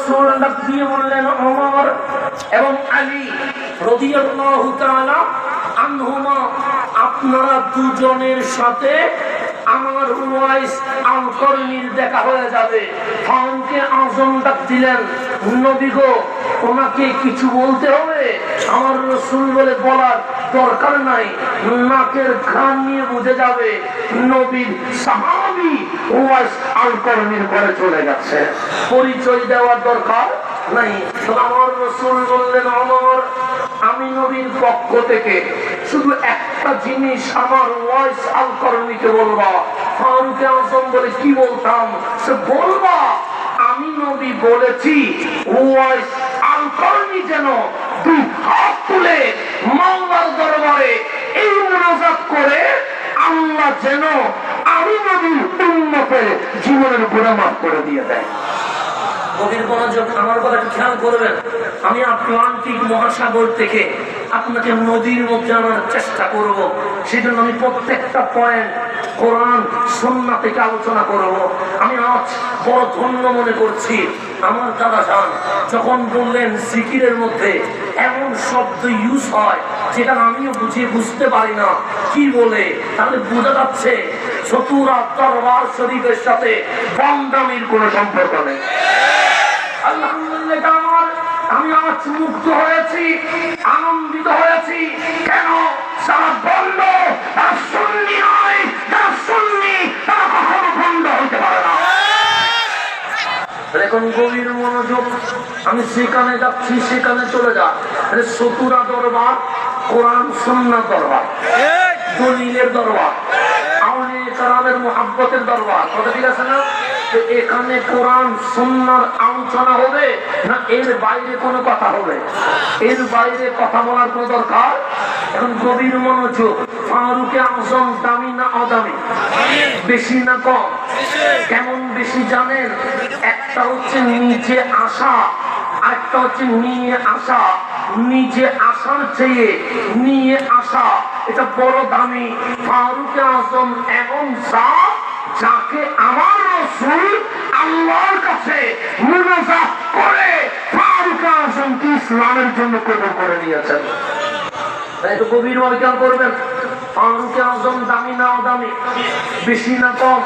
রাসূল ডাক দিয়ে বললেন, ওমর এবং আলী রাদিয়াল্লাহু তাআলা আনহুমা, আপনারা দুজনের সাথে আমার ওয়াইস আল-কারনীর দেখা হয়ে যাবে। ফারুকে আযম ডাক দিলেন, নবী গো, ওনাকে কিছু বলতে হবে? আমার রাসূল বলে, বলার দরকার নাই, নাকের ঘ্রাণ নিয়ে বুঝে যাবে নবীর সাহাবী ওয়াইস আল-কারনীর ঘরে চলে গেছে, পরিচয় দেওয়ার দরকার নাই। আমার রাসূল বললেন, ওমর, আমি নবীর পক্ষ থেকে শুধু একটা জিনিস আমার ওয়াইস আল-কারনীকে বলবা। ফারুকে আযম বলে, কি বলতাম? সে বলবা, আমি নবী বলেছি ওয়াইস আল-কারনী যেন দুই হাত তুলে মাওলার দরবারে এই মুনাজাত করে, আল্লাহ যেন আমি নবীর উম্মতের জীবনের গুনাহ মাফ করে দিয়ে দেয়। গভীর মনোযোগ, আমার কথা একটু খেয়াল করবেন। আমি আটলান্টিক মহাসাগর থেকে আপনাকে নদীর মধ্যে আনার চেষ্টা করব। সেই জন্য আমি প্রত্যেকটা পয়েন্ট কোরআন সুন্নাহ থেকে আলোচনা করব। আমি আজ বড় ধন্য মনে করছি আমার দাদা যান যখন বললেন জিকিরের মধ্যে এমন শব্দ ইউজ হয় যেটা আমিও বুঝতে পারি না কি বলে, তাহলে বোঝা যাচ্ছে চতুরা দরবার শরীফের সাথে বান্দামির কোনো সম্পর্ক নেই। আলহামদুলিল্লাহ, আমি আজ মুগ্ধ হয়েছি, আনন্দিত হয়েছি। কেন? সারা বন্ধ, তারা সুন্নি নয়, তারা সুন্নি, তারা কখনো বন্ধ হতে পারে না। এখন গভীর মনোযোগ, আমি সেখানে যাচ্ছি, সেখানে চলে যা। চতুরা দরবার, কোরআন সুন্নাহ দরবার, দলিলের দরবার, আউলিয়া কেরামের মুহাব্বতের দরবার। কথা ঠিক আছে না? এখানে কোরআন সুন্নাহর আলোচনা হবে না এর বাইরে কোনো কথা হবে? এর বাইরে কথা বলার কোনো দরকার? এখন গভীর মনোযোগ, ফারুকে আযম দামি না অদামি? বেশি না কম? কেমন বেশি জানেন? একটা হচ্ছে নিচে আসা, আরেকটা হচ্ছে নিয়ে আসা। নিজে আসার চেয়ে নিয়ে আসা এটা বড় দামি। ফারুকে আযম এমন জাত যাকে আমার রাসূল আল্লাহর কাছে মুনাজাত করে ফারুকে আযমকে ইসলামের জন্য কবুল করে নিয়েছেন। তাই তো গভীর মনোযোগ করবেন। ফারুকে আযম দামি না দামি? বেশি না কম?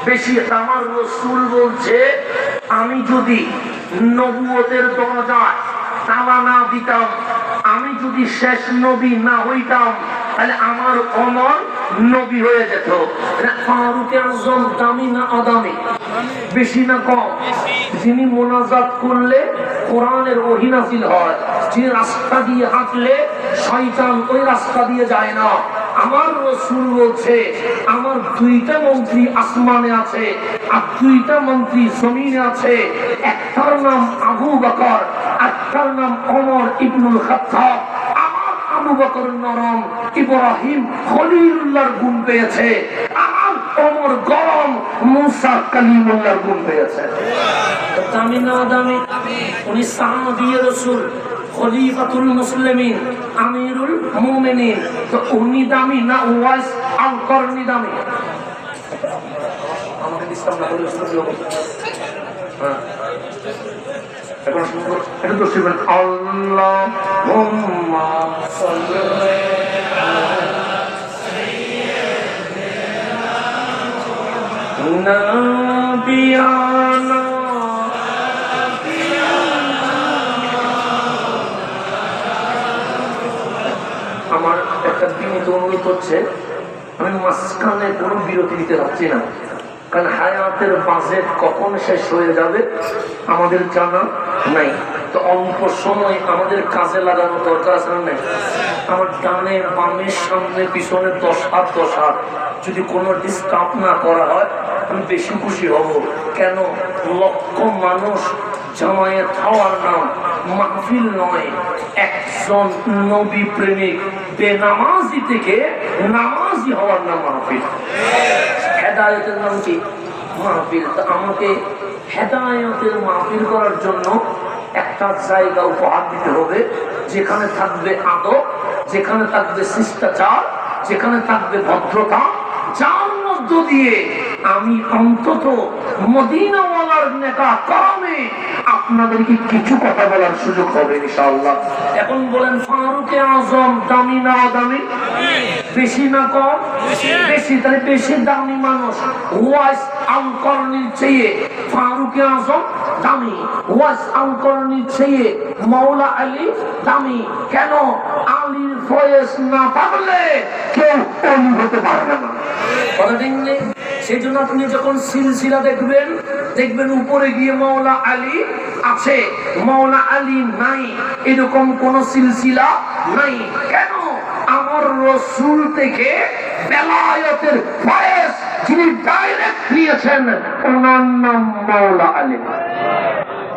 বেশি। আমার রাসূল বলছে, আমি যদি নবুয়তের দরজায় তালা না দিতাম, আমি যদি শেষ নবী না হইতাম, তাহলে আমার ওমর নবী হয়ে যেত। ফারুকে আযম দামি না আদামি? বেশি না কম? যিনি মোনাজাত করলে কোরআনের ওহী নাযিল হয়, যে রাস্তা দিয়ে হাঁটলে শয়তান ওই রাস্তা দিয়ে যায় না। আমার রাসূল বলছে, আমার দুইটা মন্ত্রী আসমানে আছে আর দুইটা মন্ত্রী জমিনে আছে। একটার নাম আবু বকর, একটার নাম ওমর ইবনুল খাত্তাব। আমার আবু বকর নরম, ইব্রাহিম খলিলুল্লাহর গুণ পেয়েছে। আমার ওমর গরম, মুসা কালিমুল্লাহর গুণ পেয়েছে। দামি না দামি? উনি সাহাবী রাসূল, খলিফাতুল মুসলিমিন, আমিরুল মুমিনিন। তো উনি দামি না ওয়াইস আল-কারনী দামি? আমাকে ডিস্টার্ব না করলে হ্যাঁ এখন সুন্দর এটা তো শিবেন। আল্লাহুম্মা সাল্লি আলা সাইয়্যিদিনা নাবিয়ানা। আমার একটা বিনীত অনুরোধ হচ্ছে, আমি মাঝখানে কোনো বিরতি দিতে পারছি না, কারণ হায়াতের বাজেট কখন শেষ হয়ে যাবে আমাদের জানা নাই। তো অল্প সময় আমাদের কাজে লাগানো দরকার আছে না? নাই? আমার ডানে বামে সামনে পিছনে 10 হাত 10 হাত যদি কোনো ডিস্টার্ব না করা হয় আমি বেশি খুশি হব। কেন? লক্ষ মানুষ জামায়াত হওয়ার নাম মাহফিল নয়। একজন নবী প্রেমিক বেনামাজি থেকে নামাজি হওয়ার নাম মাহফিল। হেদায়েতের নাম কি? মাহফিল। তো আমাকে হেদায়েতের মাহফিল করার জন্য একটা জায়গা উপহার দিতে হবে যেখানে থাকবে আদব, যেখানে থাকবে শিষ্টাচার, যেখানে থাকবে ভদ্রতা, যার মধ্য দিয়ে আমি অন্তত মদিনাওয়ালার নেতা কামে আপনাদেরকে কিছু কথা বলার সুযোগ হবে ইনশাআল্লাহ। এখন বলেন ফারুকে আজম দামি না দামি? বেশি না কম? বেশি। তাহলে বেশি দামি মানুষ ওয়াইস আল করনির চেয়ে ফারুকে আজম দামি, ওয়াইস আল করনির চেয়ে মাওলা আলী দামি। কেন? আলীর ফয়েজ না পাবলে কেউ অলি হতে পারবে না। কথা ঠিক নেই? সেই জন্য আপনি যখন সিলসিলা দেখবেন, দেখবেন উপরে গিয়ে মাওলা আলী আছে, মাওলা আলী নাই, এরকম কোন সিলসিলা নাই। কেন? আমার রাসূল থেকে বেলায়েতের ফয়েজ যিনি ডাইরেক্ট নিয়েছেন ওনার নাম মাওলা আলী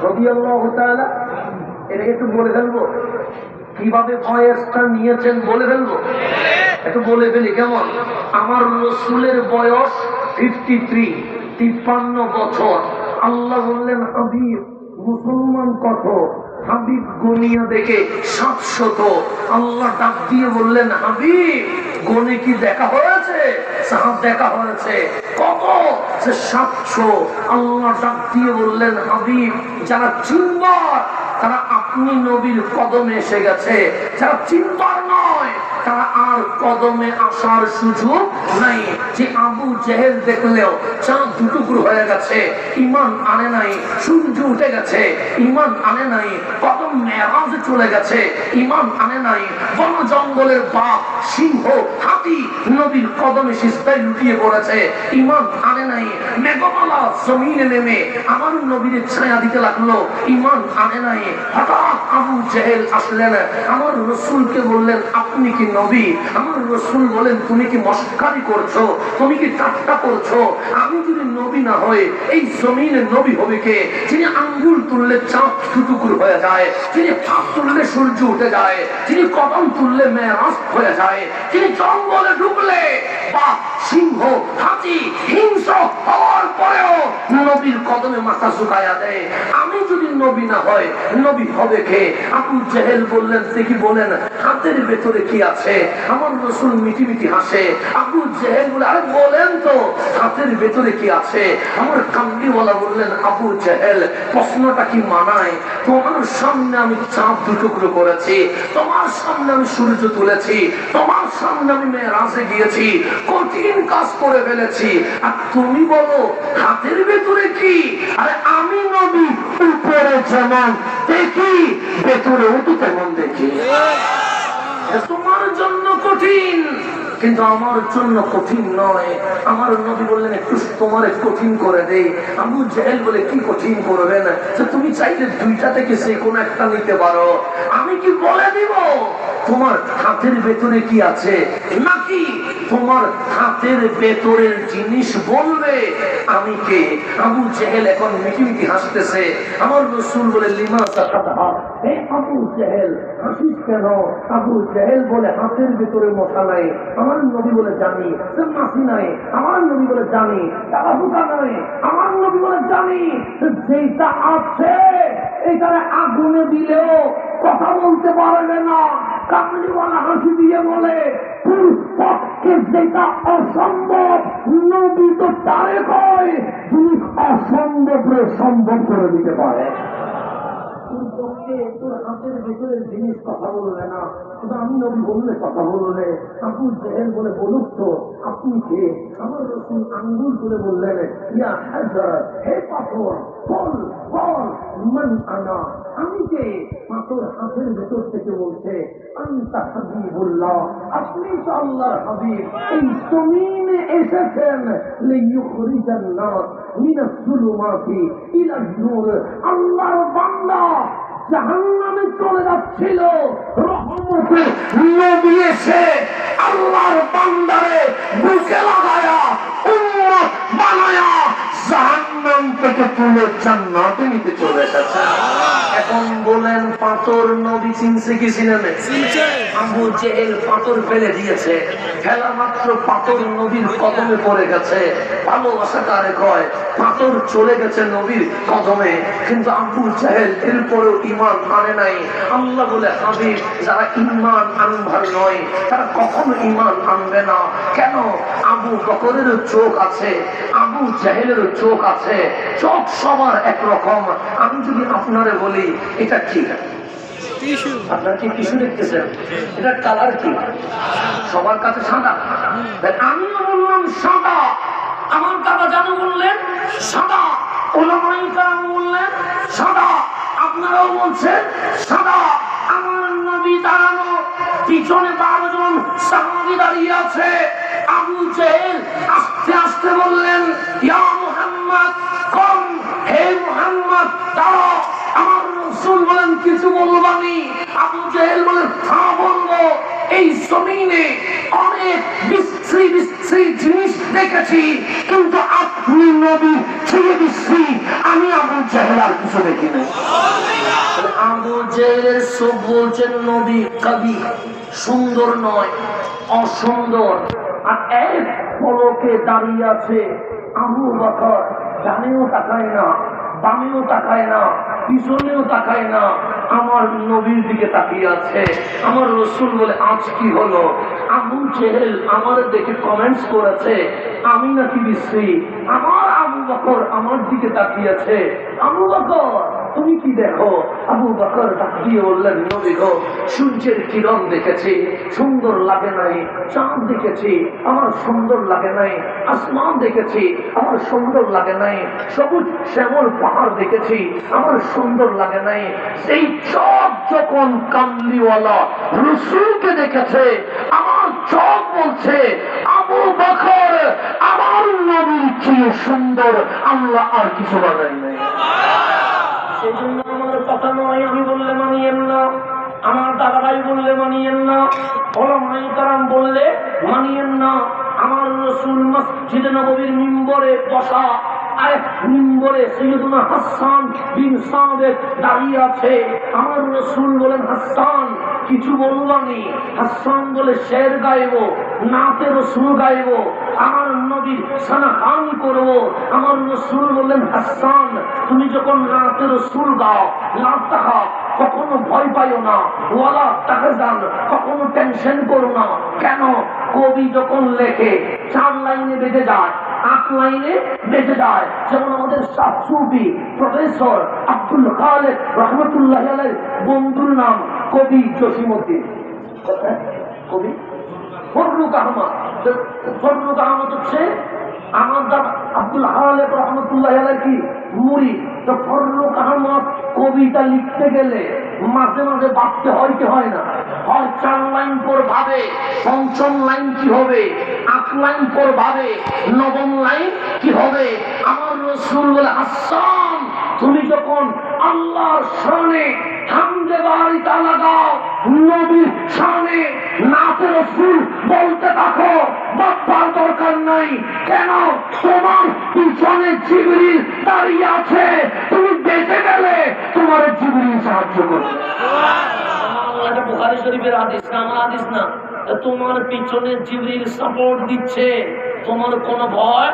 রাদিয়াল্লাহু তাআলা। এটা একটু বলে ফেলবো কিভাবে ফয়েজটা নিয়েছেন, বলে ফেলবো, একটু বলে ফেলি কেমন? আমার রাসূলের বয়স 53 বছর। আল্লাহ বললেন হাবিব মুসলমান কত? হাবিব গনিয়া দেখে 700। আল্লাহ ডাক দিয়ে বললেন হাবিব গনে কি দেখা হয়েছে? সাহাব দেখা হয়েছে। কত? 700। আল্লাহ ডাক দিয়ে বললেন হাবিব যারা চিনবার তারা আপনি নবীর কদমে এসে গেছে, যারা চিনবার নয় তারা আর কদমে আসার সুযোগ নাই। যে আবু জেহেল দেখলেও চাঁদ দুটুকরো হয়ে গেছে, ইমান আনে নাই, সূর্য উঠে গেছে, ইমান আনে নাই, কদম মেরাজে চলে গেছে, ইমান আনে নাই, বন জঙ্গলের বাঘ সিংহ হাতি নবীর কদমে সিজদায় লুটিয়ে পড়েছে, ইমান আনে নাই, মেঘমালা জমিনে নেমে আমার নবীর ছায়া দিতে লাগলো, ইমান আনে নাই। হঠাৎ আবু জেহেল আসলেন, আমার রাসূলকে বললেন আপনি কি নবী? আমার রাসূল বলেন তুমি কি মস্কারি করছো, তুমি কি ঠাট্টা করছো? আমি যদি নবী না হয়ে এই জমিনে নবী হবে কে? যিনি আঙ্গুল তুললে চাঁদ টুকরো হয়ে যায়, যিনি হাত তুললে সূর্য উঠে যায়, যিনি কদম তুললে মেরাজ হয়ে যায়, যিনি জঙ্গলে ঢুকলে বা সিংহ হাতি হিংস্র হওয়ার পরেও নবীর কদমে মাথা ঝুঁকায়া দেয়। আমি যদি নবী না হয় নবী হবে কে? আবু জেহেল বললেন দেখি বলেন হাতের ভেতরে কি আছে? আমার রাসূল মিটি মিটি হাসে। আবু জেহেল বলে আরে বলেন তো হাতের ভেতরে কি আছে? আমার কামলিওয়ালা বললেন আবু জেহেল প্রশ্নটা কি মানায়? তোমার সামনে আমি চাঁদ দুটুকরো করেছি, তোমার সামনে আমি সূর্য তুলেছি, তোমার সামনে আমি মেরাজে গিয়েছি, কঠিন কাজ করে ফেলেছি, আর তুমি বলো হাতের ভেতরে কি? আরে আমি নবী উপরে যেমন দেখি ভেতরেও তো তেমন দেখি। তোমার জন্য কঠিন কিন্তু আমার জন্য কঠিন নয়। আমার নবী বললেন একটু তোমার কঠিন করে দেই। আবু জেহেল বলে কি কঠিন করবেন? তুমি চাইলে দুইটা থেকে যে কোনো একটা নিতে পারো। আমি কি বলে দিব তোমার হাতের ভেতরে কি আছে, নাকি তোমার হাতের ভেতরের জিনিস বলবে আমি কে? আবু জেহেল এখন মিটি মিটি হাসতেছে। আমার রাসূল বলে লিমা সাকাতা, হে আবু জেহেল হাসিস কেন? আবু জেহেল বলে হাতের ভেতরে মশা নাই। আমার নবী বলে জানি। মাছি নাই। আমার নবী বলে জানি। টাকা নাই। আমার নবী বলে জানি। যেটা আছে এটারে আগুনে দিলেও কথা বলতে পারবে না। কামলিওয়ালা হাসি দিয়ে বলে পক্ষে যেটা অসম্ভব নবী তো তারে কয় তুমি অসম্ভবরে সম্ভব করে দিতে পারে। তোর হাতের ভেতরের জিনিস কথা বলবে না, কিন্তু আমি নবী বললে কথা বললে। আবু জেহেল বলে বলুক তো আপনি কে? আমার রাসূল আঙ্গুল তুলে বললেন ইয়া হাজার, হে পাথর বল বল মান আনা, আমি কে? পাথর হাতের ভেতর থেকে বলছে আনতা হাবিবুল্লাহ, আপনি তো আল্লাহর হাবিব, এই জমিনে এসেছেন লিইখরিজান নাস মিনাস যুলুমাতি ইলান নূর। আল্লাহর বান্দা জাহান্নামে চলে যাচ্ছিল, রহমতের নবী এসে আল্লাহর বান্দারে বুকে লাগায়া উম্মত বানায়া জাহান্নাম থেকে তুলে জান্নাতে নিতে চলে এসেছে। এখন বলেন পাথর নবী চিনছে কি চিনে না? আবু জেহেল পাথর ফেলে দিয়েছে, ফেলা মাত্র পাথর নবীর কদমে পড়ে গেছে। ভালোবাসা কারে কয়? পাথর চলে গেছে নবীর কদমে, কিন্তু আবু জেহেল এরপরেও ঈমান আনে নাই। আল্লাহ বলে হাবিব যারা ঈমান আনবার নয় তারা কখনো ঈমান আনবে না। কেন? আবু বকরেরও চোখ আছে, আবু জেহেলেরও চোখ আছে, চোখ সবার একরকম। আমি যদি আবু আপনারে বলি এটা কি? আপনার কি টিস্যু দেখতেছেন? এটা কালার কি? সবার কাছে সাদা। আমিও বললাম সাদা, আমার দাদা জানো বললেন সাদা, ওলামায়ে কেরাম বললেন সাদা, আপনারাও বলছেন সাদা। আমার নবী দাঁড়ানো, পিছনে 12 জন সাহাবী দাঁড়িয়ে আছে। আবু জেহেল আস্তে আস্তে বললেন, ইয়া মুহাম্মদ কম, হে মুহাম্মদ দাঁড়াও। আমার রাসূল বলেন, কিছু বলবানি? আবু জেহেল বলেন, হ্যাঁ বলবো। এই জমিনে অনেক বিশ্রী বিশ্রী জিনিস দেখেছি, কিন্তু আপনি নবী ছেড়ে দিচ্ছি, আমি আবু জেহেল আর কিছু দেখিনি। আবু জেহেলের সব বলছেন নবী কবি, সুন্দর নয়, অসুন্দর। আর এক পলকে দাঁড়িয়ে আছে আবু বকর, ডানেও তাকায় না, বামেও তাকায় না, পিছনেও তাকায় না, আমার নবীর দিকে তাকিয়ে আছে। আমার রাসূল বলে, আজ কি হলো? আবু জেহেল আমার দেখে কমেন্টস করেছে আমি নাকি বিশ্রী। আমার আবু বকর আমার দিকে তাকিয়ে আছে। আবু বকর তুমি কি দেখো? আবু বকর তাকিয়ে বললেন, নবী গো, সূর্যের কিরণ দেখেছি, সুন্দর লাগে নাই। চাঁদ দেখেছি, আমার সুন্দর লাগে নাই। আসমান দেখেছি, আমার সুন্দর লাগে নাই। সবুজ শ্যামল পাহাড় দেখেছি, আমার সুন্দর লাগে নাই। সেই চোখ যখন কামলিওয়ালা রাসূলকে দেখেছে, আমার চোখ বলছে আবু বকর আমার নবীর চেয়ে সুন্দর আল্লাহ আর কিছু বানাই নাই। সেই জন্য আমার কথা নয়, আমি বললে মানিয়েন না, আমার দাদারাই বললে মানিয়েন না, ওলামায়ে কেরাম বললে মানিয়েন না। আমার রাসূল মসজিদে নববীর মিম্বরে বসা, আরেক মিম্বরে সাইয়্যিদুনা হাসান বিন সাবিত দাঁড়িয়ে আছে। আমার রাসূল বলেন, হাসান কিছু বলবানি? হাসান বলে, শের গাইবো, নাতে রাসূল গাইবো, আমার নবীর সানাখান করব। আমার রাসূল বললেন, হাসান তুমি যখন নাতে রাসূল গাও, লা তাখাফ, কখনো ভয় পাইও না, ওয়ালা তাহজান, কখনো টেনশন করো না। কেন? কবি যখন লেখে 4 লাইনে বেঁধে যায়, 8 লাইনে বেঁচে যায়। যেমন আমাদের সুফি প্রফেসর আব্দুল খালেক রহমতুল্লাহ আলাইহির বন্ধুর নাম কবি জসিমউদ্দিন, কবি ফররুক আহমদ। ফররুক আহমদ হচ্ছে আমার দাদা আব্দুল খালেক রহমতুল্লাহ আলাইহি কি মুরিদ। তো ফররুক আহমদ কবিতা লিখতে গেলে মাঝে মাঝে ভাবতে হয় কি হয় না? হয় 4 লাইন পর ভাবে, 5ম লাইন কি হবে, 8 লাইন পর ভাবে, 9ম লাইন কি হবে। আমার রাসূল বলে, হাসান তুমি যখন আল্লাহর শানে হামদে বারি তাআলা গাও, নবীর শানে নাতে রাসূল বলতে থাকো, বাপ্পার দরকার নাই। কেন? তোমার পিছনে জিবরিল দাঁড়িয়ে আছে, তুমি বেঁচে গেলে তোমার জিবরিল সাহায্য করবে। এটা বুখারী শরীফের হাদিস না, আমার হাদিস না। তোমার পিছনে জিবরিল সাপোর্ট দিচ্ছে, তোমার কোনো ভয়।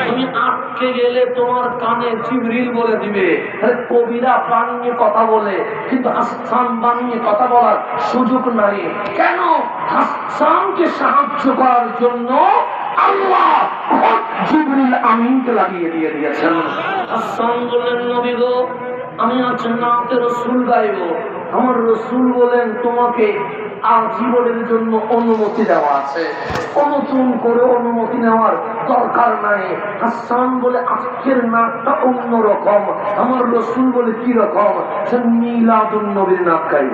তুমি আটকে গেলে তোমার কানে জিবরিল বলে দিবে। কবিরা বানিয়ে কথা বলে, কিন্তু হাসান বানিয়ে কথা বলার সুযোগ নাই। কেন? হাসানকে সাহায্য করার জন্য আল্লাহ জিবরিল আমিনকে লাগিয়ে দিয়ে দিয়েছেন। হাসান বললেন, নবী গো, আমি আজ নাতে রাসূল গাইব। আমার রাসূল বলেন, তোমাকে আজীবনের জন্য অনুমতি দেওয়া আছে, নতুন করে অনুমতি নেওয়ার দরকার নাই। হাসান বলে, আজকের নাটটা অন্যরকম। আমার রাসূল বলে, কি রকম? সে মিলাদুন নবীর নাট গাইব।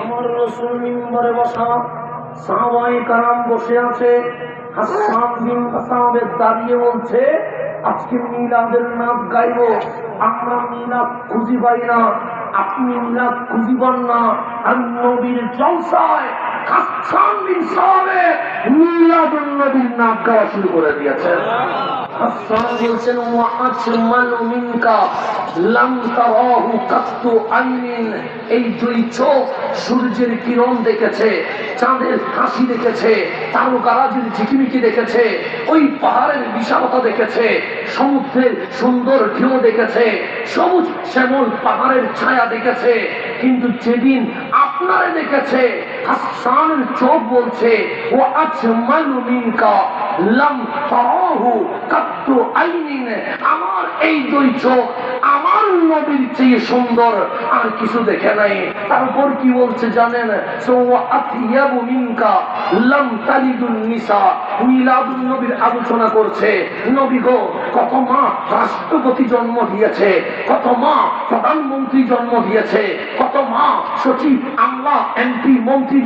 আমার রাসূল মিম্বরে বসা, সাহাবায়ে কেরাম বসে আছে। হাসান বিন সাবিত দাঁড়িয়ে বলছে, আজকে মিলাদের নাচ গাইব। আমরা মিলাদ খুঁজি পাই না, আপনি মিলাদ খুঁজিবেন না। আর নবীর জলসায় হাসান বিন সাবিত মিলাদুন নবীর নাচ গাওয়া শুরু করে দিয়েছেন। হাসান বলছেন, ওয়া আজমালু মিনকা লাম তারাহু কাত্তু আইনিন। এই 2 চোখ সূর্যের কিরণ দেখেছে, চাঁদের হাসি দেখেছে, তারকারাজির ঝিকিমিকি দেখেছে, ওই পাহাড়ের বিশালতা দেখেছে, সমুদ্রের সুন্দর ঢেউ দেখেছে, সবুজ শ্যামল পাহাড়ের ছায়া দেখেছে। কিন্তু যেদিন আপনারে দেখেছে, হাসানের চোখ বলছে, ও আজমালু মিনকা লাম তারাহু কাত্তু আইনিন। আমার এই 2 চোখ নবীর চেয়ে সুন্দর আর কিছু দেখে নাই। তারপর কি বলছে জানেন? আতিয়াবু মিনকা লাম তালিদুন নিসা। মিলাদুন নবীর আলোচনা করছে। নবী গো, কত মা রাষ্ট্রপতি জন্ম দিয়েছে, কত মা প্রধানমন্ত্রী জন্ম দিয়েছে, কত মা সচিব, আমলা, এমপি, মন্ত্রী